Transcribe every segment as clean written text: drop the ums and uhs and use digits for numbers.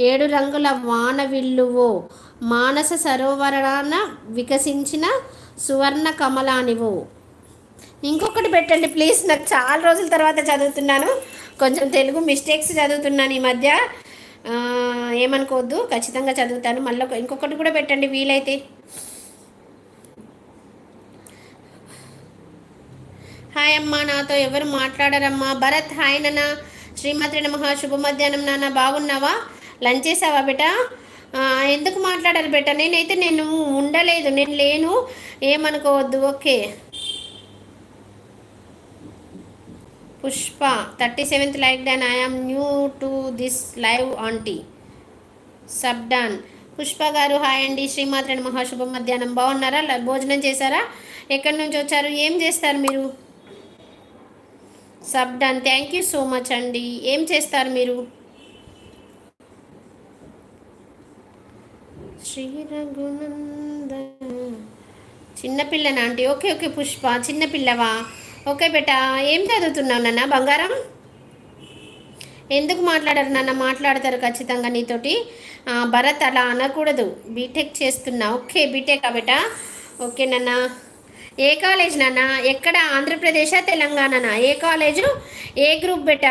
ఏడు రంగుల వానవిల్లువో మానస సరోవరాన వికసించిన సువర్ణ కమలానివో. ఇంకొకటి పెట్టండి ప్లీజ్, నాకు చాలా రోజుల తర్వాత చదువుతున్నాను, కొంచెం తెలుగు మిస్టేక్స్ చదువుతున్నాను ఈ మధ్య. ఏమనుకోవద్దు, ఖచ్చితంగా చదువుతాను. మళ్ళీ ఇంకొకటి కూడా పెట్టండి వీలైతే. హాయ్ అమ్మా, నాతో ఎవరు మాట్లాడారమ్మా? భరత్ హాయ్ నాన్న. శ్రీమతి నమః. శుభ మధ్యాహ్నం నాన్న, బాగున్నావా? లంచ్ చేసావా బేటా? ఎందుకు మాట్లాడాలి బేటా? నేను ఉండలేదు, నేను లేను, ఏమనుకోవద్దు. Okay. Pushpa 37th like done. I am new to this live aunty. Sub done. Pushpa గారు హాయ్ అండి. శ్రీమాత్ర నమః. శుభ మధ్యాహ్నం. బాగున్నారా? భోజనం చేశారా? ఎక్కడి నుంచి వచ్చారు? ఏం చేస్తారు మీరు? సబ్ డన్. థ్యాంక్ యూ సో మచ్ అండి. ఏం చేస్తారు మీరు? శ్రీ రఘునందన. చిన్నపిల్లనా ఆంటీ? ఓకే ఓకే పుష్ప, చిన్నపిల్లవా? ఓకే బేటా. ఏం చదువుతున్నావు నాన్న బంగారం? ఎందుకు మాట్లాడరు నాన్న? మాట్లాడతారు ఖచ్చితంగా నీతోటి. భరత్ అలా అనకూడదు, బీటెక్ చేస్తున్నా. ఓకే బీటెక్ బేటా. ఓకే నాన్న. ఏ కాలేజ్ నాన్న? ఎక్కడ? ఆంధ్రప్రదేశా తెలంగాణనా? ఏ కాలేజు? ఏ గ్రూప్ బేటా?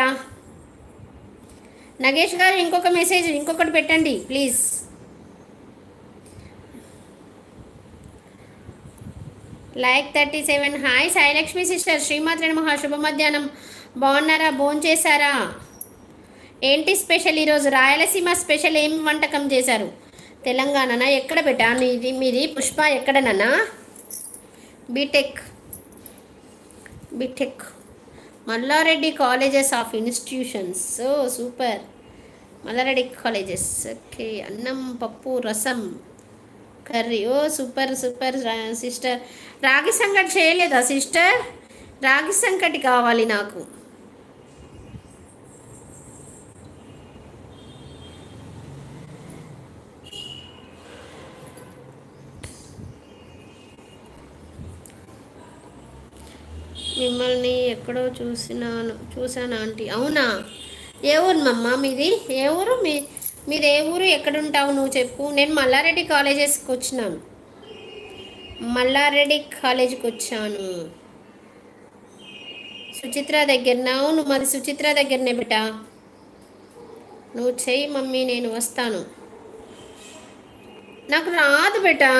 నగేష్ గారు ఇంకొక మెసేజ్ ఇంకొకటి పెట్టండి please. Like 37. Hi Sailakshmi sister. శ్రీమాత్ర నమః. శుభ మధ్యాహ్నం. బాగున్నారా? భోంచేశారా? ఏంటి స్పెషల్ ఈరోజు? రాయలసీమ స్పెషల్ ఏం వంటకం చేశారు? తెలంగాణనా? ఎక్కడ బేటా మీది పుష్ప? ఎక్కడనన్నా? B Tech. B Tech Malla Reddy colleges of institutions. Oh super. Malla Reddy colleges. Okay. అన్నం పప్పు రసం curry. Oh super super sister. రాగి సంకటి చేయలేదా సిస్టర్? రాగి సంకటి కావాలి నాకు. మిమ్మల్ని ఎక్కడో చూశాను ఆంటీ. అవునా? ఏ ఊరు మమ్మ మీది? ఏ ఊరు మీది? ఏ ఊరు? ఎక్కడుంటావు నువ్వు చెప్పు. నేను మల్లారెడ్డి కాలేజెస్కి వచ్చినాను. మల్లారెడ్డి కాలేజీకి వచ్చాను. సుచిత్ర దగ్గర. అవును మరి సుచిత్ర దగ్గరనే బేటా. నువ్వు చెయ్యి మమ్మీ, నేను వస్తాను. నాకు రాదు బేటా,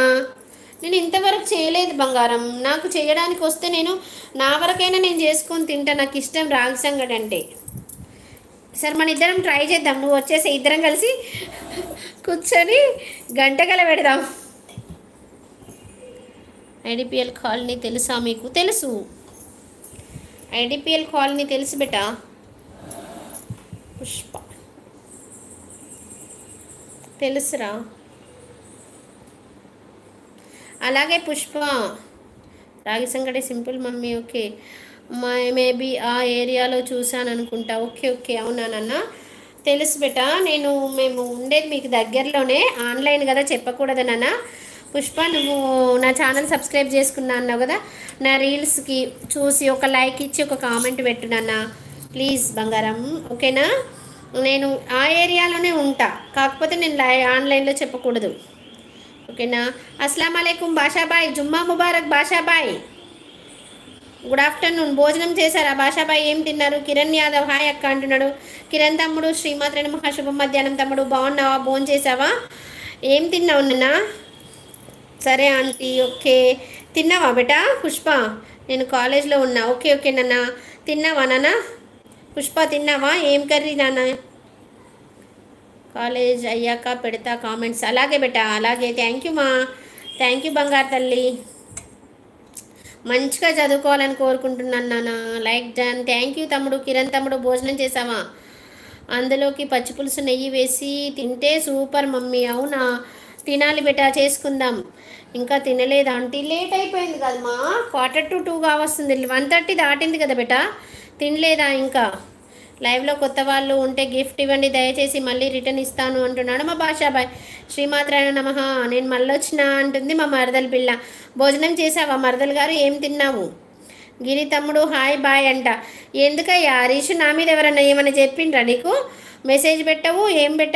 నేను ఇంతవరకు చేయలేదు బంగారం. నాకు చేయడానికి వస్తే నేను నా వరకైనా నేను చేసుకొని తింటా. నాకు ఇష్టం రాగి సంగటి అంటే. సరే మన ఇద్దరం ట్రై చేద్దాం. నువ్వు వచ్చేసి ఇద్దరం కలిసి కూర్చొని గంటగల పెడదాం. ఐడిపిఎల్ కాలనీ తెలుసా మీకు? తెలుసు. ఐడిపిఎల్ కాలనీ తెలుసు బేటా. పుష్ప తెలుసురా. అలాగే పుష్ప. రాగి సంగటి సింపుల్ మమ్మీ. ఓకే. మేబీ ఆ ఏరియాలో చూసాను అనుకుంటా. Okay okay. అవునా నాన్న? తెలుసు బేటా. మేము ఉండేది మీకు దగ్గరలోనే. ఆన్లైన్ కదా, చెప్పకూడదు నాన్న. పుష్ప నువ్వు నా ఛానల్ సబ్స్క్రైబ్ చేసుకున్నా అన్నావు కదా, నా రీల్స్కి చూసి ఒక లైక్ ఇచ్చి ఒక కామెంట్ పెట్టు నాన్న ప్లీజ్ బంగారం. ఓకేనా? నేను ఆ ఏరియాలోనే ఉంటా, కాకపోతే నేను ఆన్లైన్లో చెప్పకూడదు. ఓకేనా? అస్సలం అలైకుం బాషాబాయ్. జుమ్మా ముబారక్ బాషాబాయ్. Good afternoon. భోజనం చేశారా బాషాబాయ్? ఏం తిన్నారు? కిరణ్ యాదవ్ హాయ్ అక్క అంటున్నాడు. కిరణ్ తమ్ముడు శ్రీమాత్ర నమః. శుభ మధ్యాహ్నం తమ్ముడు. బాగున్నావా? భోజనం చేసావా? ఏం తిన్నావు నాన్న? సరే ఆంటీ. ఓకే. తిన్నావా బేటా? పుష్ప నేను కాలేజ్లో ఉన్నా. ఓకే ఓకే నాన్న. తిన్నావా నాన్న? పుష్ప తిన్నావా? ఏం కర్రీ నాన్న? కాలేజ్ అయ్యాక పెడతా కామెంట్స్. అలాగే బేటా, అలాగే. థ్యాంక్ యూ మా. థ్యాంక్ యూ బంగారు తల్లి. మంచిగా చదువుకోవాలని కోరుకుంటున్నాను నాన్న. Like done. థ్యాంక్ యూ తమ్ముడు. కిరణ్ తమ్ముడు భోజనం చేసావా? అందులోకి పచ్చి పులుసు నెయ్యి వేసి తింటే సూపర్ మమ్మీ. అవునా? తినాలి బేటా, చేసుకుందాం. ఇంకా తినలేదు ఆంటీ. లేట్ అయిపోయింది కదమ్మా. 1:45 కావస్తుంది. 1:30 దాటింది కదా బేటా. తినలేదా ఇంకా? లైవ్లో కొత్త వాళ్ళు ఉంటే గిఫ్ట్ ఇవ్వండి దయచేసి, మళ్ళీ రిటర్న్ ఇస్తాను అంటున్నాడు మా బాషాబాయ్. శ్రీమాత్రాయణ నమః. నేను మళ్ళీ వచ్చినా అంటుంది మా మరదల పిల్ల. భోజనం చేసావా మరదలు గారు? ఏం తిన్నావు? గిరి తమ్ముడు హాయ్ బాయ్ అంట. ఎందుకయ్యా హరీష్? నా మీద ఎవరన్నా ఏమైనా చెప్పిండ్రా నీకు? మెసేజ్ పెట్టవు, ఏం పెట్టవు.